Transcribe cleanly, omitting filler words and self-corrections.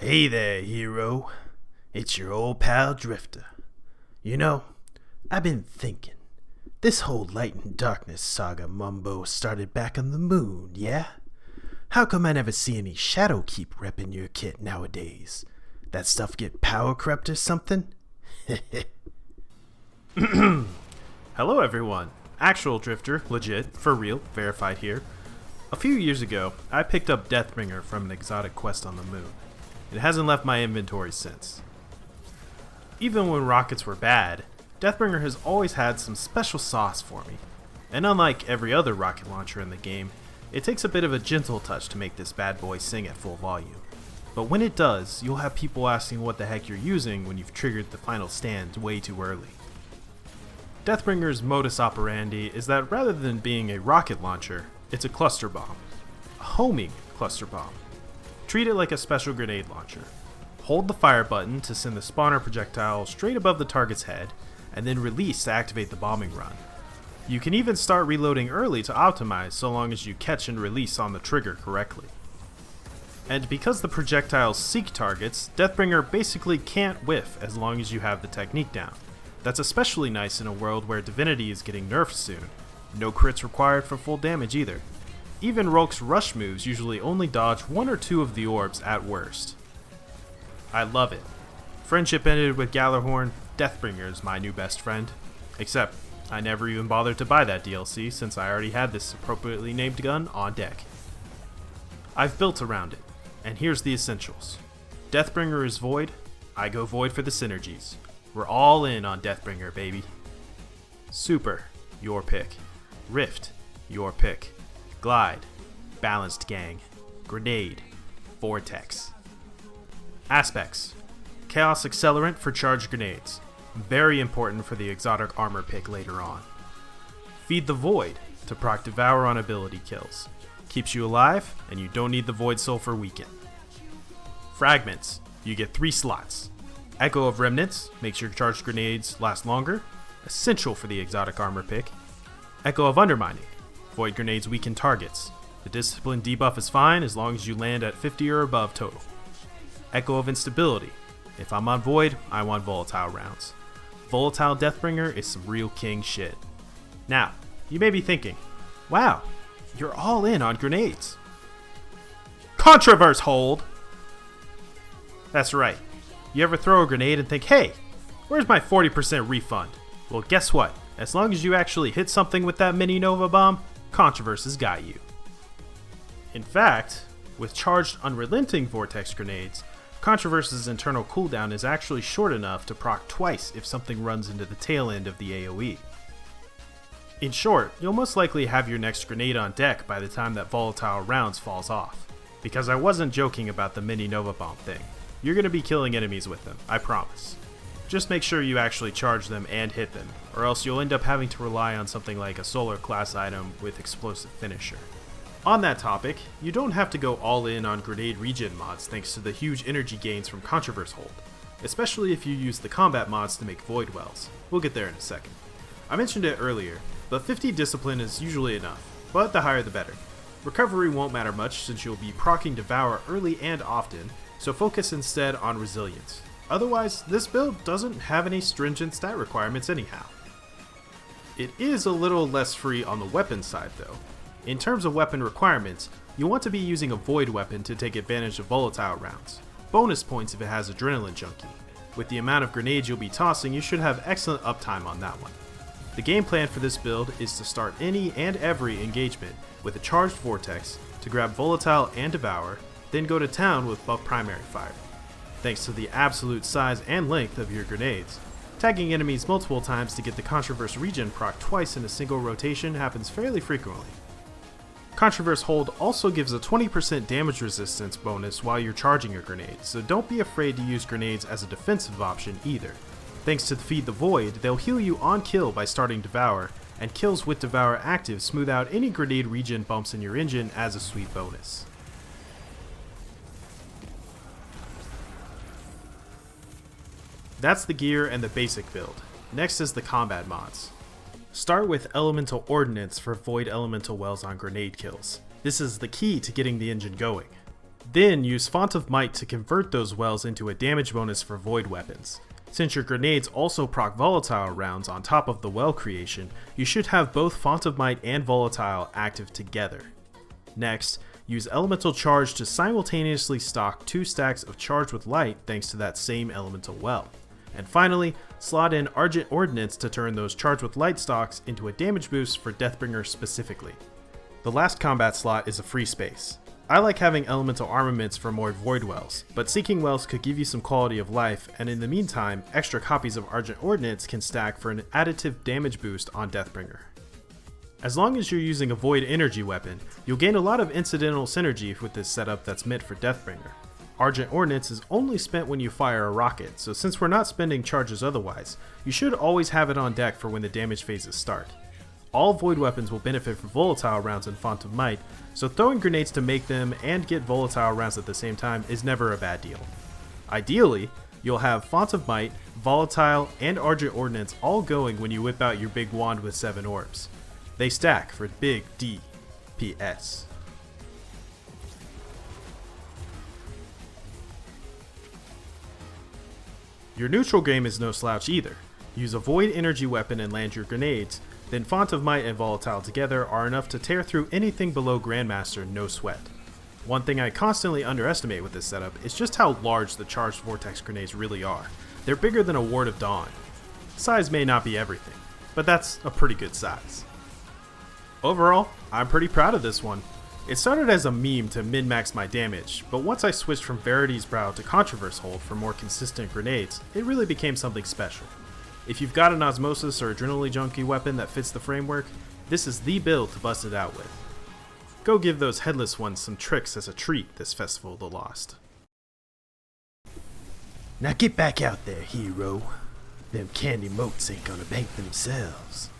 Hey there, hero. It's your old pal Drifter. You know, I've been thinking. This whole light and darkness saga mumbo started back on the moon, yeah? How come I never see any Shadow Keep repping your kit nowadays? That stuff get power corrupt or something? Hello everyone, actual Drifter, legit, for real, verified here. A few years ago, I picked up Deathbringer from an exotic quest on the moon. It hasn't left my inventory since. Even when rockets were bad, Deathbringer has always had some special sauce for me. And unlike every other rocket launcher in the game, it takes a bit of a gentle touch to make this bad boy sing at full volume. But when it does, you'll have people asking what the heck you're using when you've triggered the final stand way too early. Deathbringer's modus operandi is that rather than being a rocket launcher, it's a cluster bomb. A homing cluster bomb. Treat it like a special grenade launcher. Hold the fire button to send the spawner projectile straight above the target's head, and then release to activate the bombing run. You can even start reloading early to optimize so long as you catch and release on the trigger correctly. And because the projectiles seek targets, Deathbringer basically can't whiff as long as you have the technique down. That's especially nice in a world where Divinity is getting nerfed soon. No crits required for full damage either. Even Roke's rush moves usually only dodge one or two of the orbs at worst. I love it. Friendship ended with Gallarhorn, Deathbringer is my new best friend. Except, I never even bothered to buy that DLC since I already had this appropriately named gun on deck. I've built around it, and here's the essentials. Deathbringer is Void, I go Void for the synergies. We're all in on Deathbringer, baby. Super, your pick. Rift, your pick. Glide, Balanced Gang. Grenade, Vortex. Aspects. Chaos Accelerant for charged grenades. Very important for the exotic armor pick later on. Feed the Void to proc Devour on ability kills. Keeps you alive, and you don't need the Void Soul for weaken. Fragments. You get 3 slots. Echo of Remnants makes your charged grenades last longer. Essential for the exotic armor pick. Echo of Undermining. Void grenades weaken targets. The discipline debuff is fine as long as you land at 50 or above total. Echo of Instability. If I'm on Void, I want Volatile rounds. Volatile Deathbringer is some real king shit. Now, you may be thinking, wow, you're all in on grenades. Controverse hold! That's right. You ever throw a grenade and think, hey, where's my 40% refund? Well, guess what? As long as you actually hit something with that mini Nova bomb, Controverse has got you. In fact, with charged unrelenting vortex grenades, Controverse's internal cooldown is actually short enough to proc twice if something runs into the tail end of the AoE. In short, you'll most likely have your next grenade on deck by the time that Volatile rounds falls off. Because I wasn't joking about the mini Nova bomb thing. You're going to be killing enemies with them, I promise. Just make sure you actually charge them and hit them, or else you'll end up having to rely on something like a solar class item with explosive finisher. On that topic, you don't have to go all in on grenade regen mods thanks to the huge energy gains from Controverse Hold, especially if you use the combat mods to make Void Wells. We'll get there in a second. I mentioned it earlier, but 50 discipline is usually enough, but the higher the better. Recovery won't matter much since you'll be proccing Devour early and often, so focus instead on resilience. Otherwise, this build doesn't have any stringent stat requirements anyhow. It is a little less free on the weapon side though. In terms of weapon requirements, you want to be using a Void weapon to take advantage of Volatile rounds. Bonus points if it has Adrenaline Junkie. With the amount of grenades you'll be tossing, you should have excellent uptime on that one. The game plan for this build is to start any and every engagement with a charged Vortex to grab Volatile and Devour, then go to town with buff primary fire. Thanks to the absolute size and length of your grenades, tagging enemies multiple times to get the Controverse regen proc twice in a single rotation happens fairly frequently. Controverse Hold also gives a 20% damage resistance bonus while you're charging your grenades, so don't be afraid to use grenades as a defensive option either. Thanks to the Feed the Void, they'll heal you on kill by starting Devour, and kills with Devour active smooth out any grenade regen bumps in your engine as a sweet bonus. That's the gear and the basic build. Next is the combat mods. Start with Elemental Ordnance for Void Elemental Wells on grenade kills. This is the key to getting the engine going. Then use Font of Might to convert those wells into a damage bonus for void weapons. Since your grenades also proc Volatile rounds on top of the well creation, you should have both Font of Might and Volatile active together. Next, use Elemental Charge to simultaneously stock 2 stacks of Charge with Light thanks to that same elemental well. And finally, slot in Argent Ordnance to turn those Charge with Light stocks into a damage boost for Deathbringer specifically. The last combat slot is a free space. I like having elemental armaments for more void wells, but seeking wells could give you some quality of life, and in the meantime, extra copies of Argent Ordnance can stack for an additive damage boost on Deathbringer. As long as you're using a void energy weapon, you'll gain a lot of incidental synergy with this setup that's meant for Deathbringer. Argent Ordnance is only spent when you fire a rocket, so since we're not spending charges otherwise, you should always have it on deck for when the damage phases start. All void weapons will benefit from Volatile rounds in Font of Might, so throwing grenades to make them and get Volatile rounds at the same time is never a bad deal. Ideally, you'll have Font of Might, Volatile, and Argent Ordnance all going when you whip out your big wand with 7 orbs. They stack for big DPS. Your neutral game is no slouch either. Use a void energy weapon and land your grenades, then Font of Might and Volatile together are enough to tear through anything below Grandmaster no sweat. One thing I constantly underestimate with this setup is just how large the charged Vortex grenades really are. They're bigger than a Ward of Dawn. Size may not be everything, but that's a pretty good size. Overall, I'm pretty proud of this one. It started as a meme to min-max my damage, but once I switched from Verity's Brow to Controverse Hold for more consistent grenades, it really became something special. If you've got an Osmosis or Adrenaline Junkie weapon that fits the framework, this is the build to bust it out with. Go give those headless ones some tricks as a treat this Festival of the Lost. Now get back out there, hero. Them candy motes ain't gonna bank themselves.